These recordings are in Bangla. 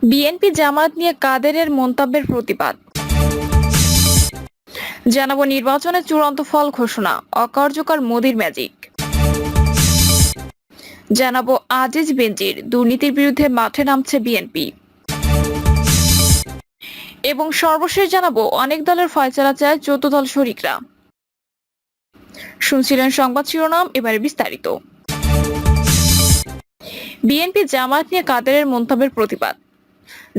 বিএনপি জামায়াত নিয়ে কাদেরের মন্তব্যের প্রতিবাদ। জানাবো নির্বাচনের চূড়ান্ত ফল ঘোষণা, অকার্যকর মোদির ম্যাজিক। জানাবো আজিজ বেনজির, দুর্নীতির বিরুদ্ধে মাঠে নামছে বিএনপি। এবং সর্বশেষ জানাবো অনেক দলের ফয়সালা চায় 14 দল শরিকরা। শুনছিলেন সংবাদ শিরোনাম, এবারে বিস্তারিত। বিএনপি জামায়াত নিয়ে কাদেরের মন্তব্যের প্রতিবাদ।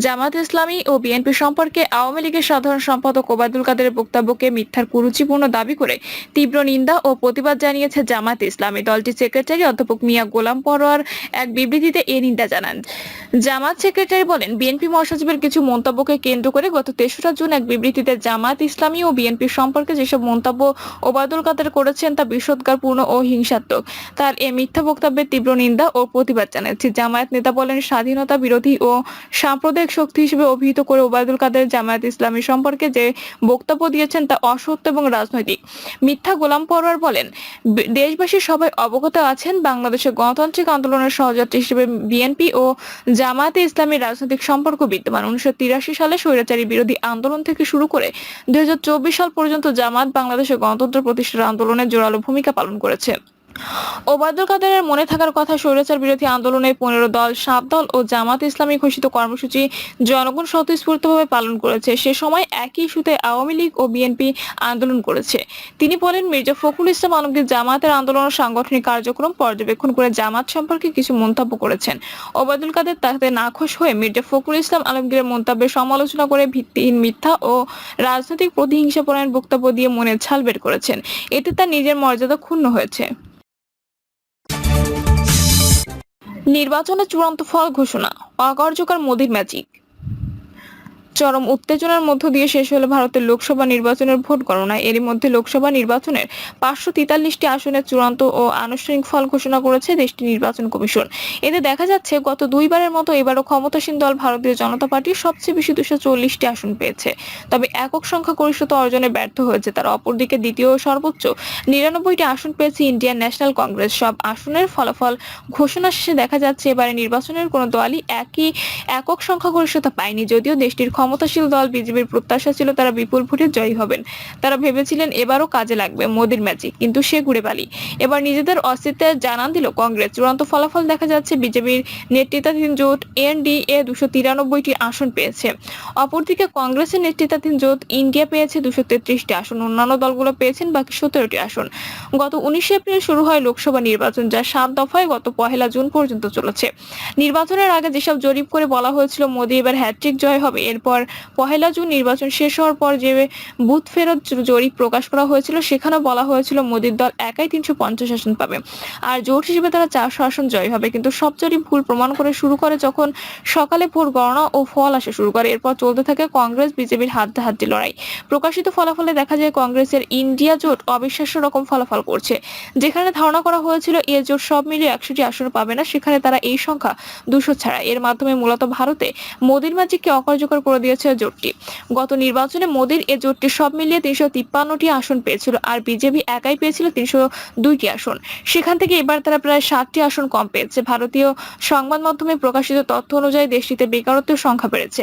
জামায়াত ইসলামী ও বিএনপি সম্পর্কে আওয়ামী লীগের সাধারণ সম্পাদক ওবায়দুল কাদেরের বক্তব্যকে মিথ্যার কুরুচিপূর্ণ দাবি করে তীব্র নিন্দা ও প্রতিবাদ জানিয়েছে জামায়াত ইসলামী। দলটির সেক্রেটারি অধ্যাপক মিয়া গোলাম পরোয়ার এক বিবৃতিতে এ নিন্দা জানান। জামায়াত সেক্রেটারি বলেন, বিএনপি মহাসচিবের কিছু মন্তব্যকে কেন্দ্র করে গত 3রা জুন এক বিবৃতিতে জামায়াত ইসলামী ও বিএনপি সম্পর্কে যেসব মন্তব্য ওবায়দুল কাদের করেছেন তা বিষোদগারপূর্ণ ও হিংসাত্মক। তার এ মিথ্যা বক্তব্যের তীব্র নিন্দা ও প্রতিবাদ জানাচ্ছি। জামায়াত নেতা বলেন, স্বাধীনতা বিরোধী ও সাম্প্রদায়িক শক্তি হিসেবে অভিহিত করে ওবায়দুল কাদের জামায়াত ইসলামী সম্পর্কে যে বক্তব্য দিয়েছেন তা অসত্য এবং রাজনৈতিক মিথ্যা। গোলাম পরোয়ার বলেন, দেশবাসী সবাই অবগত আছেন, বাংলাদেশের গণতান্ত্রিক আন্দোলনের সহযাত্রী হিসেবে বিএনপি ও জামায়াতে ইসলামীর রাজনৈতিক সম্পর্ক বিদ্যমান। 1983 সালে স্বৈরাচারী বিরোধী আন্দোলন থেকে শুরু করে 2024 সাল পর্যন্ত জামায়াত বাংলাদেশের গণতন্ত্র প্রতিষ্ঠার আন্দোলনে জোরালো ভূমিকা পালন করেছে। ওবায়দুল কাদেরের মনে থাকার কথা, স্বৈরাচার বিরোধী আন্দোলনে 15 দল, 7 দল ও জামাত ইসলামী ঘোষিত কর্মসূচি জনগণ স্বতঃস্ফূর্তভাবে পালন করেছে। সে সময় একই ইস্যুতে আওয়ামী লীগ ও বিএনপি আন্দোলন করেছে। তিনি বলেন, মির্জা ফখরুল ইসলাম আলমগীর জামায়াতের আন্দোলন ও সাংগঠনিক কার্যক্রম পর্যবেক্ষণ করে জামাত সম্পর্কে কিছু মন্তব্য করেছেন। ওবায়দুল কাদের তাতে নাখোশ হয়ে মির্জা ফখরুল ইসলাম আলমগীরের মন্তব্যের সমালোচনা করে ভিত্তিহীন, মিথ্যা ও রাজনৈতিক প্রতিহিংসাপরায়ণ বক্তব্য দিয়ে মনের ছাল বের করেছেন। এতে তার নিজের মর্যাদা ক্ষুণ্ণ হয়েছে। নির্বাচনের চূড়ান্ত ফল ঘোষণা, অকার্যকর মোদির ম্যাজিক। চরম উত্তেজনার মধ্য দিয়ে শেষ হলো ভারতের লোকসভা নির্বাচনের ভোট গণনা। এরই মধ্যে লোকসভা নির্বাচনের 543টি আসনের চূড়ান্ত ও আনুষ্ঠানিক ফল ঘোষণা করেছে দেশটির নির্বাচন কমিশন। এতে দেখা যাচ্ছে, গত দুইবারের মতো এবারও ক্ষমতাসীন দল ভারতীয় জনতা পার্টি সবচেয়ে বেশি 240টি আসন পেয়েছে। তবে একক সংখ্যা গরিষ্ঠতা অর্জনে ব্যর্থ হয়েছে তারা। অপরদিকে দ্বিতীয় সর্বোচ্চ 99টি আসন পেয়েছে ইন্ডিয়ান ন্যাশনাল কংগ্রেস। সব আসনের ফলাফল ঘোষণা শেষে দেখা যাচ্ছে, এবারে নির্বাচনের কোনো দলই একক সংখ্যা গরিষ্ঠতা পায়নি। যদিও দেশটির ক্ষমতাশীল দল বিজেপির প্রত্যাশা ছিল তারা বিপুল ভোটে জয়ী হবেন। তারা ভেবেছিলেন এবারও কাজে লাগবে মোদির ম্যাজিক, কিন্তু সে ঘুরে বালি। এবার নিজেদের অস্তিত্বের জানান দিল কংগ্রেস। চূড়ান্ত ফলাফল দেখা যাচ্ছে, বিজেপির নেতৃত্বাধীন জোট এনডিএ 293টি আসন পেয়েছে। অপরদিকে কংগ্রেসের নেতৃত্বাধীন জোট ইন্ডিয়া পেয়েছে 233টি আসন। অন্যান্য দলগুলো পেয়েছেন বাকি 17টি আসন। গত 19 এপ্রিল শুরু হয় লোকসভা নির্বাচন, যা 7 দফায় গত 1 জুন পর্যন্ত চলেছে। নির্বাচনের আগে যেসব জরিপ করে বলা হয়েছিল মোদি এবার হ্যাট্রিক জয় হবে, এরপর 1 জুন নির্বাচন শেষ হওয়ার পর যে বুথ ফেরত জরিপ প্রকাশ করা হয়েছিল, সেখানে বলা হয়েছিল মোদির দল একাই 350 আসন পাবে, আর জোট হিসেবে তারা 400 আসন জয় হবে। কিন্তু সব জরিপ ভুল প্রমাণ করে শুরু করে যখন সকালে ভোট গণনা ও ফল আসা শুরু করে। এরপর চলতে থাকে কংগ্রেস বিজেপির হাড্ডাহাড্ডি লড়াই। প্রকাশিত ফলাফলে দেখা যায়, কংগ্রেসের ইন্ডিয়া জোট অবিশ্বাস্য রকম ফলাফল করছে। যেখানে ধারণা করা হয়েছিল এ জোট সব মিলিয়ে 100টি আসন পাবে না, সেখানে তারা এই সংখ্যা 200 ছাড়া। এর মাধ্যমে মূলত ভারতে মোদির ম্যাজিককে অকার্যকর করে দিয়েছে জোটটি। গত নির্বাচনে মোদির এ জোটটি সব মিলিয়ে 353টি আসন পেয়েছিল, আর বিজেপি একাই পেয়েছিল 302টি আসন। সেখান থেকে এবার তারা প্রায় 60টি আসন কম পেয়েছে। ভারতীয় সংবাদ মাধ্যমে প্রকাশিত তথ্য অনুযায়ী দেশটিতে বেকারত্বের সংখ্যা বেড়েছে,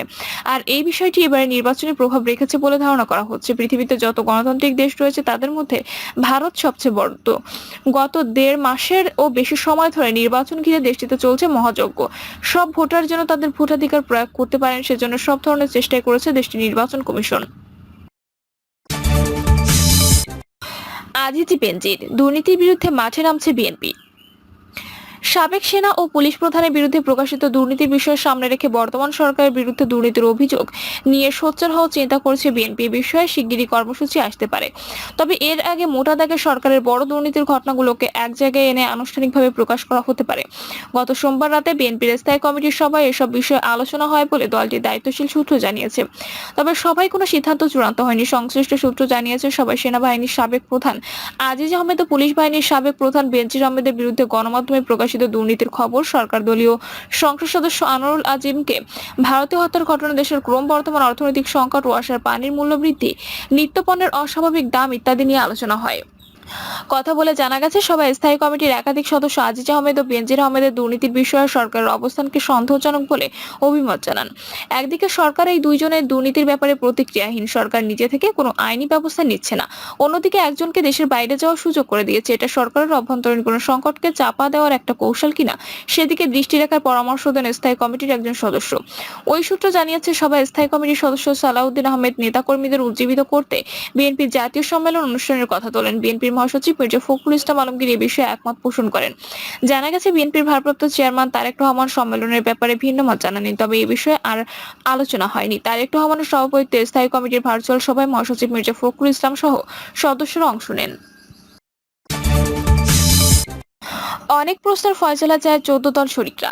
আর এই বিষয়টি এবারে নির্বাচনে প্রভাব রেখেছে বলে ধারণা করা হচ্ছে। পৃথিবীতে যত গণতান্ত্রিক দেশ রয়েছে তাদের মধ্যে ভারত সবচেয়ে বড়। গত 1.5 মাসের ও বেশি সময় ধরে নির্বাচন ঘিরে দেশটিতে চলছে মহাযজ্ঞ। সব ভোটার যেন তাদের ভোটাধিকার প্রয়োগ করতে পারেন, সেজন্য সব ধরনের চেষ্টাই করেছে দেশটির নির্বাচন কমিশন। আজিজ বেনজির, দুর্নীতির বিরুদ্ধে মাঠে নামছে বিএনপি। সাবেক সেনা ও পুলিশ প্রধানের বিরুদ্ধে প্রকাশিত দুর্নীতির বিষয় সামনে রেখে বর্তমান সরকারের বিরুদ্ধে দুর্নীতির অভিযোগ নিয়ে সোচ্চার হওয়ার চিন্তা করছে বিএনপি। এ বিষয়ে শিগগিরই কর্মসূচি আসতে পারে। তবে এর আগে মোটা দাগে সরকারের বড় দুর্নীতির ঘটনাগুলোকে এক জায়গায় এনে আনুষ্ঠানিকভাবে প্রকাশ করা হতে পারে। গত সোমবার রাতে বিএনপির স্থায়ী কমিটির সভায় এসব বিষয়ে আলোচনা হয় বলে দলটির দায়িত্বশীল সূত্র জানিয়েছে। তবে সভায় কোনো সিদ্ধান্ত চূড়ান্ত হয়নি। সংশ্লিষ্ট সূত্র জানিয়েছে, সভায় সেনাবাহিনীর সাবেক প্রধান আজিজ আহমেদ ও পুলিশ বাহিনীর সাবেক প্রধান বেনজির আহমেদের বিরুদ্ধে গণমাধ্যমে প্রকাশিত দুর্নীতির খবর, সরকার দলীয় সংসদ সদস্য আনোয়ারুল আজিমকে ভারতীয় হত্যার ঘটনা, দেশের ক্রমবর্ধমান অর্থনৈতিক সংকট, ওয়াসার পানির মূল্য বৃদ্ধি, নিত্যপণ্যের অস্বাভাবিক দাম ইত্যাদি নিয়ে আলোচনা হয়। কথা বলে জানা গেছে, সভায় স্থায়ী কমিটির একাধিক সদস্য আজিজ আহমেদ ও বেনজির আহমেদের দুর্নীতির বিষয়ে সরকারের অবস্থানকে সন্দেহজনক বলে অভিমত জানান। একদিকে সরকার এই দুইজনের দুর্নীতির ব্যাপারে প্রতিক্রিয়াহীন, সরকার নিজে থেকে কোনো আইনি ব্যবস্থা নিচ্ছে না। অন্যদিকে একজনকে দেশের বাইরে যাওয়ার সুযোগ করে দিয়েছে, এটা সরকারের অভ্যন্তরীণ কোনো সংকটকে চাপা দেওয়ার একটা কৌশল কিনা সেদিকে দৃষ্টি রাখার পরামর্শ দেন স্থায়ী কমিটির একজন সদস্য। ওই সূত্র জানিয়েছে, সভায় স্থায়ী কমিটির সদস্য সালাউদ্দিন আহমেদ নেতাকর্মীদের উজ্জীবিত করতে বিএনপির জাতীয় সম্মেলন অনুষ্ঠানের কথা তোলেন। বিএনপির মহাসচিব মির্জা ফখরুল ইসলাম আলমগীর এ বিষয়ে একমত পোষণ করেন। জানা গেছে, বিএনপির ভারপ্রাপ্ত চেয়ারম্যান তারেক রহমান সম্মেলনের ব্যাপারে ভিন্ন মত জানাননি, তবে এ বিষয়ে আর আলোচনা হয়নি। তারেক রহমানের সভাপতিত্বে স্থায়ী কমিটির ভার্চুয়াল সভায় মহাসচিব মির্জা ফখরুল ইসলাম সহ সদস্যরা অংশ নেন। অনেক প্রশ্নের ফয়সালা চায় 14 দল শরিকরা।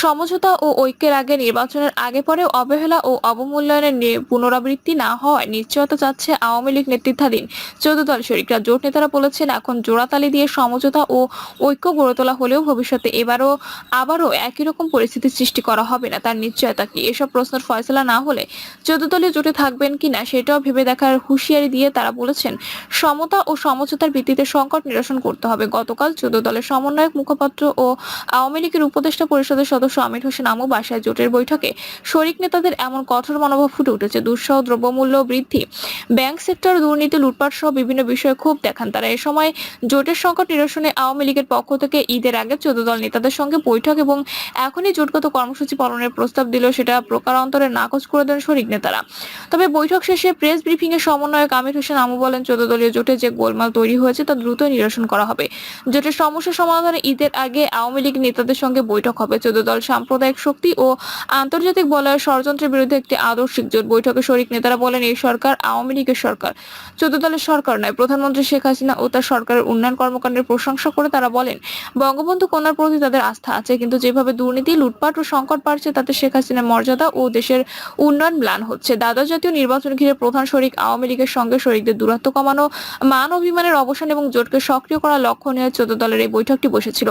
সমঝোতা ও ঐক্যের আগে নির্বাচনের আগে পরেও অবহেলা ও অবমূল্যায়নের পুনরাবৃত্তি না হওয়ায় নিশ্চয়তা চাচ্ছে আওয়ামী লীগ নেতৃত্বাধীন 14 দল শরিকরা। জোট নেতারা বলেছেন, এখন জোড়াতালি দিয়ে সমঝোতা ও ঐক্য গড়ে তোলা হলেও ভবিষ্যতে আবারও একই রকম পরিস্থিতির সৃষ্টি করা হবে না, তার নিশ্চয়তা কি? এসব প্রশ্নের ফয়সালা না হলে 14 দলীয় জোটে থাকবেন কিনা সেটাও ভেবে দেখার হুঁশিয়ারি দিয়ে তারা বলেছেন, সমতা ও সমঝোতার ভিত্তিতে সংকট নিরসন করতে হবে। গতকাল 14 দলের সমন্বয়ক মুখপাত্র ও আওয়ামী লীগের উপদেষ্টা পরিষদের সদস্য আমির হোসেন আমু বাসায় জোটের বৈঠকে শরিক নেতাদের এমন কঠোর মনোভাব ফুটে উঠেছে। দুঃসহ দ্রব্যমূল্য বৃদ্ধি, ব্যাংক সেক্টর দুর্নীতি, লুটপাট সহ বিভিন্ন বিষয়ে ক্ষোভ দেখান তারা। এ সময় জোটের সংকট নিরসনে আওয়ামী লীগের পক্ষ থেকে ঈদের আগে 14 দল নেতাদের সঙ্গে বৈঠক এবং এখনই জোটগত কর্মসূচি পালনের প্রস্তাব দিলেও সেটা প্রকারান্তরে নাকচ করে দেন শরিক নেতারা। তবে বৈঠক শেষে প্রেস ব্রিফিং এ সমন্বয়ক আমির হোসেন আমু বলেন, 14 দলীয় জোটে যে গোলমাল তৈরি হয়েছে তা দ্রুত নিরসন করা হবে। জোটের সমস্যা সমাধানে ঈদের আগে আওয়ামী লীগ নেতাদের সঙ্গে বৈঠক হবে। 14 দল সাম্প্রদায়িক শক্তি ও আন্তর্জাতিক বলয়ের ষড়যন্ত্রের বিরুদ্ধে একটি আদর্শিক জোট। বৈঠকে শরিক নেতারা বলেন, এই সরকার আওয়ামী লীগের সরকার, 14 দলের সরকার নয়। প্রধানমন্ত্রী শেখ হাসিনা ও তার সরকারের উন্নয়ন কর্মকাণ্ডের প্রশংসা করে তারা বলেন, বঙ্গবন্ধু কন্যার প্রতি তাদের আস্থা আছে, কিন্তু যেভাবে দুর্নীতি, লুটপাট ও সংকট বাড়ছে তাতে শেখ হাসিনার মর্যাদা ও দেশের উন্নয়ন ম্লান হচ্ছে। দ্বাদশ জাতীয় নির্বাচন ঘিরে প্রধান শরিক আওয়ামী লীগের সঙ্গে শরিকদের দূরত্ব কমানো, মান অভিমানের অবসান এবং জোটকে সক্রিয় করার লক্ষ্য নিয়ে 14 দলের এই বৈঠকটি বসেছিল।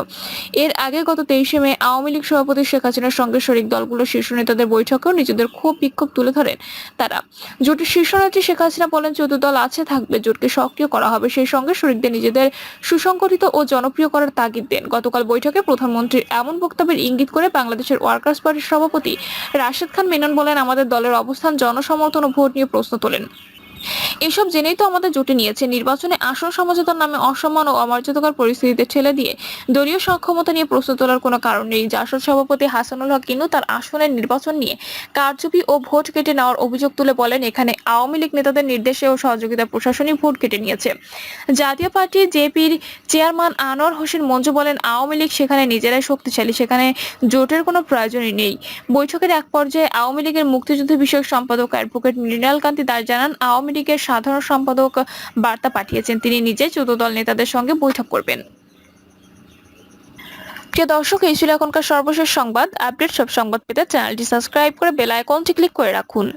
এর আগে গত 23 মে আওয়ামী লীগ সভাপতি শেখ হাসিনার সঙ্গে শরিক দলগুলোর শীর্ষ নেতাদের বৈঠকেও নিজেদের ক্ষোভ বিক্ষোভ তুলে ধরেন তারা। জোটের শীর্ষ নেত্রী শেখ হাসিনা বলেন, 14 দল আছে, থাকবে, জোটকে সক্রিয় করা হবে। সেই সঙ্গে শরিকদের নিজেদের সুসংগঠিত ও জনপ্রিয় করার তাগিদ দেন। গতকাল বৈঠকে প্রধানমন্ত্রীর এমন বক্তব্যের ইঙ্গিত করে বাংলাদেশের ওয়ার্কার্স পার্টির সভাপতি রাশেদ খান মেনন বলেন, আমাদের দলের অবস্থান জনসমর্থন ও ভোট নিয়ে প্রশ্ন তোলেন। এসব জেনেই তো আমাদের জোটে নিয়েছে। নির্বাচনে আসন সমঝোতার নামে অসম্মান ও অমর্যাদাকর পরিস্থিতিতে ঠেলে দিয়ে দলীয় সক্ষমতা নিয়ে প্রশ্ন তোলার কোনো কারণ নেই। জাসদ সভাপতি হাসানুল হক কিন্তু তার আসনের নির্বাচন নিয়ে কারচুপি ও ভোট কেটে নেওয়ার অভিযোগ তুলে বলেন, এখানে আওয়ামী লীগ নেতাদের নির্দেশে ও সহযোগিতায় প্রশাসনিক ভোট কেটে নিয়েছে। জাতীয় পার্টি জেপির চেয়ারম্যান আনোয়ার হোসেন মঞ্জু বলেন, আওয়ামী লীগ সেখানে নিজেরাই শক্তিশালী, সেখানে জোটের কোনো প্রয়োজনই নেই। বৈঠকের এক পর্যায়ে আওয়ামী লীগের মুক্তিযুদ্ধ বিষয়ক সম্পাদক অ্যাডভোকেট মৃণাল কান্তি দাস জানান, আওয়ামী লীগের সাধারণ সম্পাদক বার্তা পাঠিয়েছেন, তিনি নিজে 14 দল নেতাদের সঙ্গে বৈঠক করবেন। প্রিয় দর্শক, এই ছিল এখনকার সর্বশেষ সংবাদ। আপডেট সব সংবাদ পেতে চ্যানেলটি সাবস্ক্রাইব করে বেল আইকনটি ক্লিক করে রাখুন।